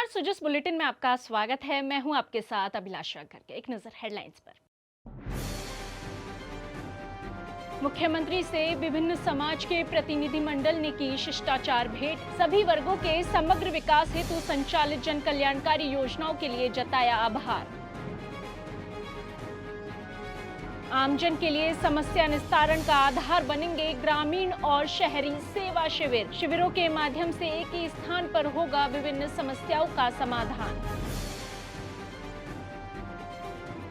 नमस्कार, सुजस बुलेटिन में आपका स्वागत है। मैं हूं आपके साथ अभिलाषा करके। एक नजर हेडलाइंस पर। मुख्यमंत्री से विभिन्न समाज के प्रतिनिधिमंडल ने की शिष्टाचार भेंट। सभी वर्गों के समग्र विकास हेतु संचालित जन कल्याणकारी योजनाओं के लिए जताया आभार। आमजन के लिए समस्या निस्तारण का आधार बनेंगे ग्रामीण और शहरी सेवा शिविर। शिविरों के माध्यम से एक ही स्थान पर होगा विभिन्न समस्याओं का समाधान।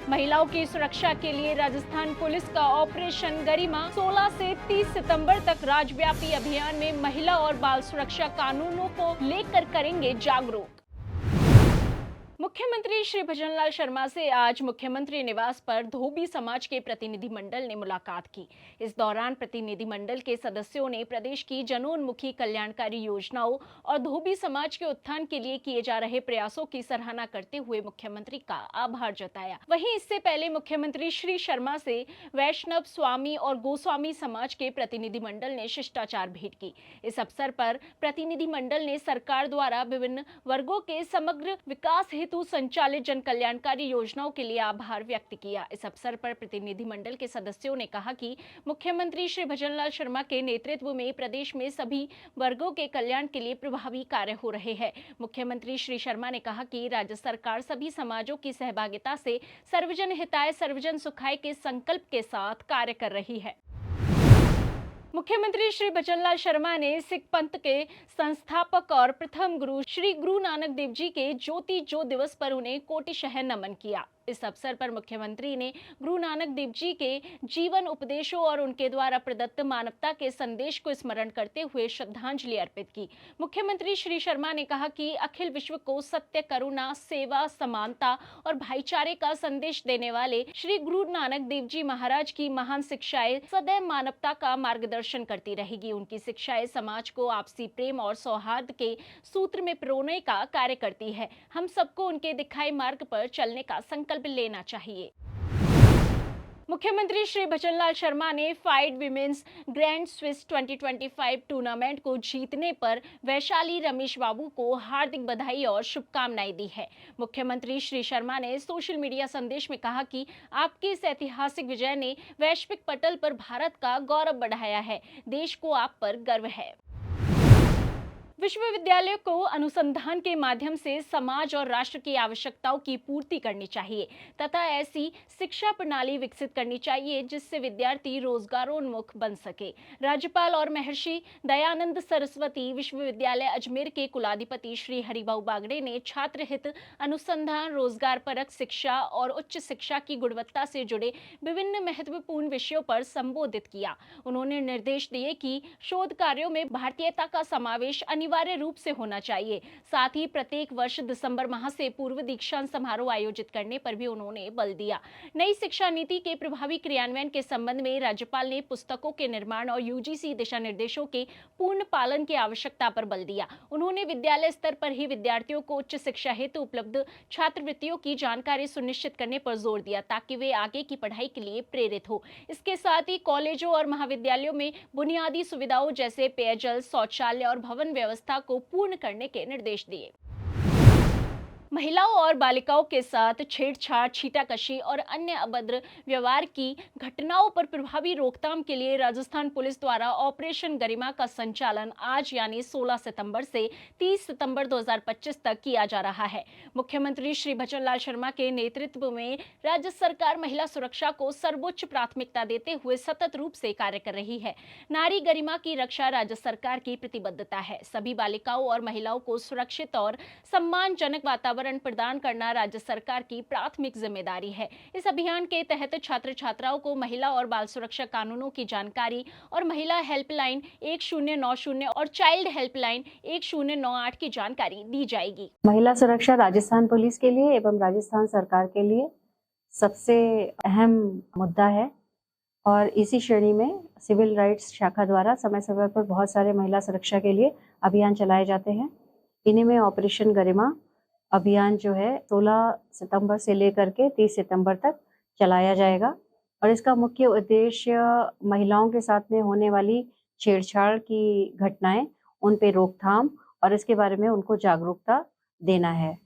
महिलाओं की सुरक्षा के लिए राजस्थान पुलिस का ऑपरेशन गरिमा 16 से 30 सितंबर तक राज्यव्यापी अभियान में महिला और बाल सुरक्षा कानूनों को लेकर करेंगे जागरूक। मुख्यमंत्री श्री भजनलाल शर्मा से आज मुख्यमंत्री निवास पर धोबी समाज के प्रतिनिधिमंडल ने मुलाकात की। इस दौरान प्रतिनिधिमंडल के सदस्यों ने प्रदेश की जनोन्मुखी कल्याणकारी योजनाओं और धोबी समाज के उत्थान के लिए किए जा रहे प्रयासों की सराहना करते हुए मुख्यमंत्री का आभार जताया। वहीं इससे पहले मुख्यमंत्री श्री शर्मा से वैष्णव, स्वामी और गोस्वामी समाज के प्रतिनिधिमंडल ने शिष्टाचार भेंट की। इस अवसर पर प्रतिनिधिमंडल ने सरकार द्वारा विभिन्न वर्गों के समग्र विकास हेतु संचालित जन कल्याणकारी योजनाओं के लिए आभार व्यक्त किया। इस अवसर पर प्रतिनिधिमंडल के सदस्यों ने कहा कि मुख्यमंत्री श्री भजनलाल शर्मा के नेतृत्व में प्रदेश में सभी वर्गों के कल्याण के लिए प्रभावी कार्य हो रहे हैं। मुख्यमंत्री श्री शर्मा ने कहा कि राज्य सरकार सभी समाजों की सहभागिता से सर्वजन हिताय सर्वजन सुखाय के संकल्प के साथ कार्य कर रही है। मुख्यमंत्री श्री भजनलाल शर्मा ने सिख पंथ के संस्थापक और प्रथम गुरु श्री गुरु नानक देव जी के ज्योति ज्योत दिवस पर उन्हें कोटिशः नमन किया। इस अवसर पर मुख्यमंत्री ने गुरु नानक देव जी के जीवन उपदेशों और उनके द्वारा प्रदत्त मानवता के संदेश को स्मरण करते हुए श्रद्धांजलि अर्पित की। मुख्यमंत्री श्री शर्मा ने कहा कि अखिल विश्व को सत्य, करुणा, सेवा, समानता और भाईचारे का संदेश देने वाले श्री गुरु नानक देव जी महाराज की महान शिक्षाएं सदैव मानवता का मार्गदर्शन करती रहेगी। उनकी शिक्षाएं समाज को आपसी प्रेम और सौहार्द के सूत्र में पिरोने का कार्य करती है। हम सबको उनके दिखाए मार्ग पर चलने का संकल्प लेना चाहिए। मुख्यमंत्री श्री भजनलाल शर्मा ने FIDE women's grand Swiss 2025 tournament को जीतने पर वैशाली रमेश बाबू को हार्दिक बधाई और शुभकामनाएं दी है। मुख्यमंत्री श्री शर्मा ने सोशल मीडिया संदेश में कहा कि आपकी इस ऐतिहासिक विजय ने वैश्विक पटल पर भारत का गौरव बढ़ाया है। देश को आप पर गर्व है। विश्वविद्यालयों को अनुसंधान के माध्यम से समाज और राष्ट्र की आवश्यकताओं की पूर्ति करनी चाहिए तथा ऐसी शिक्षा प्रणाली विकसित करनी चाहिए जिससे विद्यार्थी रोजगारोन्मुख बन सके। राज्यपाल और महर्षि दयानंद सरस्वती विश्वविद्यालय अजमेर के कुलाधिपति श्री हरिभाऊ बागड़े ने छात्र हित, अनुसंधान, रोजगार परक शिक्षा और उच्च शिक्षा की गुणवत्ता से जुड़े विभिन्न महत्वपूर्ण विषयों पर संबोधित किया। उन्होंने निर्देश दिए कि शोध कार्यों में भारतीयता का समावेश अनिवार्य रूप से होना चाहिए। साथ ही प्रत्येक वर्ष दिसंबर माह से पूर्व दीक्षांत समारोह आयोजित करने पर भी उन्होंने बल दिया। नई शिक्षा नीति के प्रभावी क्रियान्वयन के संबंध में राज्यपाल ने पुस्तकों के निर्माण और यूजीसी दिशा निर्देशों के पूर्ण पालन की आवश्यकता पर बल दिया। उन्होंने विद्यालय स्तर पर ही विद्यार्थियों को उच्च शिक्षा हेतु उपलब्ध छात्रवृत्तियों की जानकारी सुनिश्चित करने पर जोर दिया ताकि वे आगे की पढ़ाई के लिए प्रेरित हो। इसके साथ ही कॉलेजों और महाविद्यालयों में बुनियादी सुविधाओं जैसे पेयजल, शौचालय और भवन व्यवस्था को पूर्ण करने के निर्देश दिए। महिलाओं और बालिकाओं के साथ छेड़छाड़, छीटाकशी और अन्य अभद्र व्यवहार की घटनाओं पर प्रभावी रोकथाम के लिए राजस्थान पुलिस द्वारा ऑपरेशन गरिमा का संचालन आज यानी 16 सितंबर से 30 सितंबर 2025 तक किया जा रहा है। मुख्यमंत्री श्री भजनलाल शर्मा के नेतृत्व में राज्य सरकार महिला सुरक्षा को सर्वोच्च प्राथमिकता देते हुए सतत रूप से कार्य कर रही है। नारी गरिमा की रक्षा राज्य सरकार की प्रतिबद्धता है। सभी बालिकाओं और महिलाओं को सुरक्षित और सम्मानजनक वातावरण प्रदान करना राज्य सरकार की प्राथमिक जिम्मेदारी है। इस अभियान के तहत छात्र छात्राओं को महिला और बाल सुरक्षा कानूनों की जानकारी और महिला हेल्पलाइन 1090 और चाइल्ड हेल्पलाइन 1098 की जानकारी दी जाएगी। महिला सुरक्षा राजस्थान पुलिस के लिए एवं राजस्थान सरकार के लिए सबसे अहम मुद्दा है और इसी श्रेणी में सिविल राइट्स शाखा द्वारा समय समय पर बहुत सारे महिला सुरक्षा के लिए अभियान चलाए जाते हैं। इन्हीं में ऑपरेशन गरिमा अभियान जो है 16 सितंबर से लेकर के 30 सितंबर तक चलाया जाएगा और इसका मुख्य उद्देश्य महिलाओं के साथ में होने वाली छेड़छाड़ की घटनाएं, उन पे रोकथाम और इसके बारे में उनको जागरूकता देना है।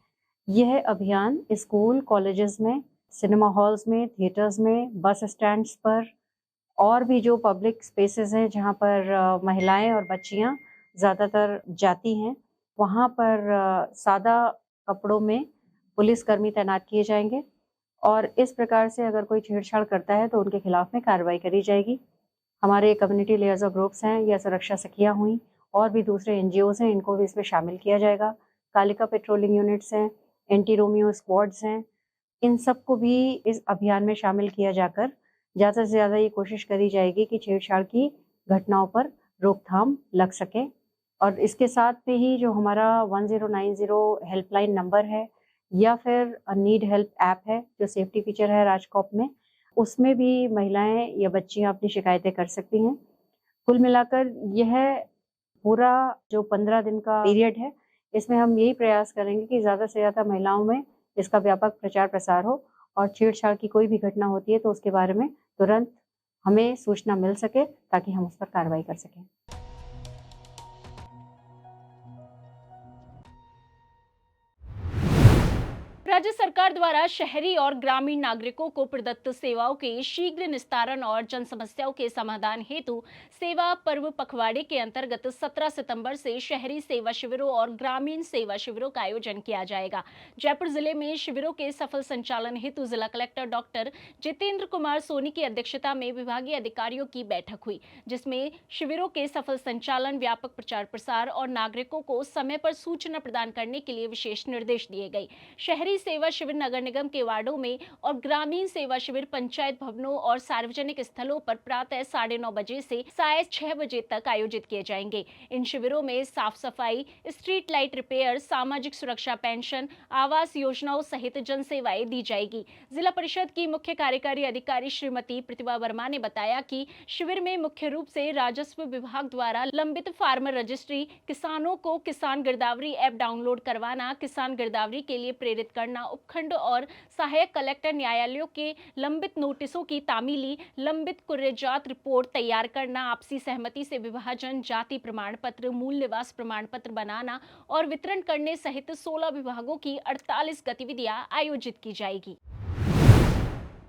यह अभियान स्कूल, कॉलेजेस में, सिनेमा हॉल्स में, थिएटर्स में, बस स्टैंड्स पर और भी जो पब्लिक स्पेसेस हैं जहाँ पर महिलाएं और बच्चियाँ ज़्यादातर जाती हैं, वहाँ पर सादा कपड़ों में पुलिसकर्मी तैनात किए जाएंगे और इस प्रकार से अगर कोई छेड़छाड़ करता है तो उनके खिलाफ में कार्रवाई करी जाएगी। हमारे कम्युनिटी लिएज़न ग्रुप्स हैं या सुरक्षा सखियाँ हुई और भी दूसरे एनजीओज़ हैं, इनको भी इसमें शामिल किया जाएगा। कालिका पेट्रोलिंग यूनिट्स हैं, एंटी रोमियो स्क्वाड्स हैं, इन सबको भी इस अभियान में शामिल किया जाकर ज़्यादा से ज़्यादा ये कोशिश करी जाएगी कि छेड़छाड़ की घटनाओं पर रोकथाम लग सके। और इसके साथ में ही जो हमारा 1090 हेल्पलाइन नंबर है या फिर नीड हेल्प ऐप है, जो सेफ्टी फीचर है राजकॉप में, उसमें भी महिलाएं या बच्चियां अपनी शिकायतें कर सकती हैं। कुल मिलाकर यह पूरा जो 15 दिन का पीरियड है, इसमें हम यही प्रयास करेंगे कि ज़्यादा से ज़्यादा महिलाओं में इसका व्यापक प्रचार प्रसार हो और छेड़छाड़ की कोई भी घटना होती है तो उसके बारे में तुरंत हमें सूचना मिल सके ताकि हम उस पर कार्रवाई कर सकें। राज्य सरकार द्वारा शहरी और ग्रामीण नागरिकों को प्रदत्त सेवाओं के शीघ्र निस्तारण और जन समस्याओं के समाधान हेतु सेवा पर्व पखवाड़े के अंतर्गत 17 सितंबर से शहरी सेवा शिविरों और ग्रामीण सेवा शिविरों का आयोजन किया जाएगा। जयपुर जिले में शिविरों के सफल संचालन हेतु जिला कलेक्टर डॉक्टर जितेंद्र कुमार सोनी की अध्यक्षता में विभागीय अधिकारियों की बैठक हुई, जिसमें शिविरों के सफल संचालन, व्यापक प्रचार प्रसार और नागरिकों को समय पर सूचना प्रदान करने के लिए विशेष निर्देश दिए गए। शहरी सेवा शिविर नगर निगम के वार्डों में और ग्रामीण सेवा शिविर पंचायत भवनों और सार्वजनिक स्थलों पर प्रातः 9:30 बजे से साय 6 बजे तक आयोजित किए जाएंगे। इन शिविरों में साफ सफाई, स्ट्रीट लाइट रिपेयर, सामाजिक सुरक्षा पेंशन, आवास योजनाओं सहित जन सेवाएं दी जाएगी। जिला परिषद की मुख्य कार्यकारी अधिकारी श्रीमती प्रतिभा वर्मा ने बताया कि शिविर में मुख्य रूप से राजस्व विभाग द्वारा लंबित फार्मर रजिस्ट्री, किसानों को किसान गिरदावरी ऐप डाउनलोड करवाना, किसान गिरदावरी के लिए प्रेरित करना, उपखंड और सहायक कलेक्टर न्यायालयों के लंबित नोटिसों की तामीली, लंबित कुर्रेजात रिपोर्ट तैयार करना, आपसी सहमति से विभाजन, जाति प्रमाण पत्र, मूल निवास प्रमाण पत्र बनाना और वितरण करने सहित 16 विभागों की 48 गतिविधियां आयोजित की जाएगी।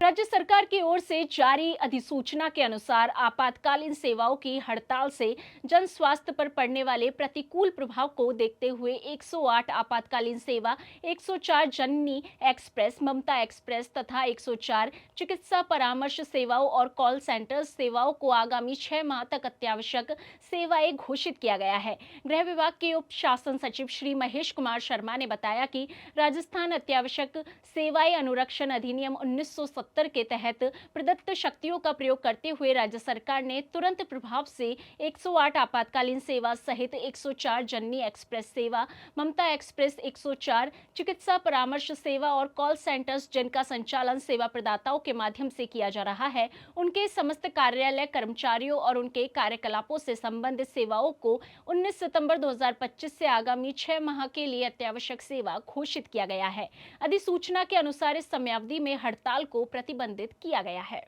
राज्य सरकार की ओर से जारी अधिसूचना के अनुसार आपातकालीन सेवाओं की हड़ताल से जन स्वास्थ्य पर पड़ने वाले प्रतिकूल प्रभाव को देखते हुए 108 आपातकालीन सेवा, 104 जननी एक्सप्रेस, ममता एक्सप्रेस तथा 104 चिकित्सा परामर्श सेवाओं और कॉल सेंटर सेवाओं को आगामी 6 माह तक अत्यावश्यक सेवाएं घोषित किया गया है। गृह विभाग के उप शासन सचिव श्री महेश कुमार शर्मा ने बताया कि राजस्थान अत्यावश्यक सेवाएं अनुरक्षण अधिनियम 1970 के तहत प्रदत्त शक्तियों का प्रयोग करते हुए राज्य सरकार ने तुरंत प्रभाव से 108 आपातकालीन सेवा सहित 104 जननी एक्सप्रेस सेवा, ममता एक्सप्रेस, 104 चिकित्सा परामर्श सेवा और कॉल सेंटर्स जिनका संचालन सेवा प्रदाताओं के माध्यम से किया जा रहा है, उनके समस्त कार्यालय कर्मचारियों और उनके कार्यकलापों से संबंधित सेवाओं को 19 सितंबर 2025 से आगामी 6 माह के लिए अत्यावश्यक सेवा घोषित किया गया है। अधिसूचना के अनुसार इस समयावधि में हड़ताल को प्रतिबंधित किया गया है।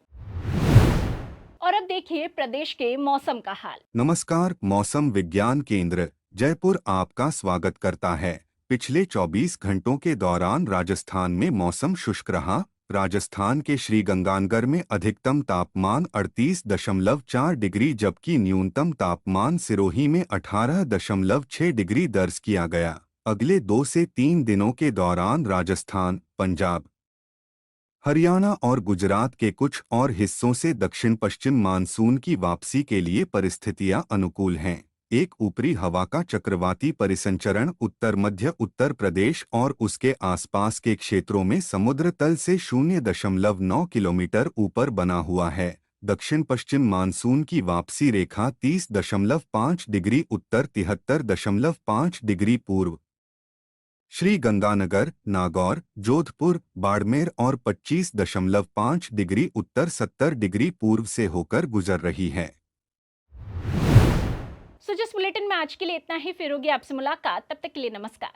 और अब देखिए प्रदेश के मौसम का हाल। नमस्कार, मौसम विज्ञान केंद्र जयपुर आपका स्वागत करता है। पिछले 24 घंटों के दौरान राजस्थान में मौसम शुष्क रहा। राजस्थान के श्रीगंगानगर में अधिकतम तापमान 38.4 डिग्री जबकि न्यूनतम तापमान सिरोही में 18.6 डिग्री दर्ज किया गया। अगले 2 से 3 दिनों के दौरान राजस्थान, पंजाब, हरियाणा और गुजरात के कुछ और हिस्सों से दक्षिण पश्चिम मानसून की वापसी के लिए परिस्थितियां अनुकूल हैं। एक ऊपरी हवा का चक्रवाती परिसंचरण उत्तर मध्य उत्तर प्रदेश और उसके आसपास के क्षेत्रों में समुद्र तल से 0.9 किलोमीटर ऊपर बना हुआ है। दक्षिण पश्चिम मानसून की वापसी रेखा 30.5 डिग्री उत्तर 73.5 डिग्री पूर्व श्री गंगानगर, नागौर, जोधपुर, बाड़मेर और 25.5 डिग्री उत्तर 70 डिग्री पूर्व से होकर गुजर रही है। जिस बुलेटिन में आज के लिए इतना ही, फिर होगी आपसे मुलाकात। तब तक के लिए नमस्कार।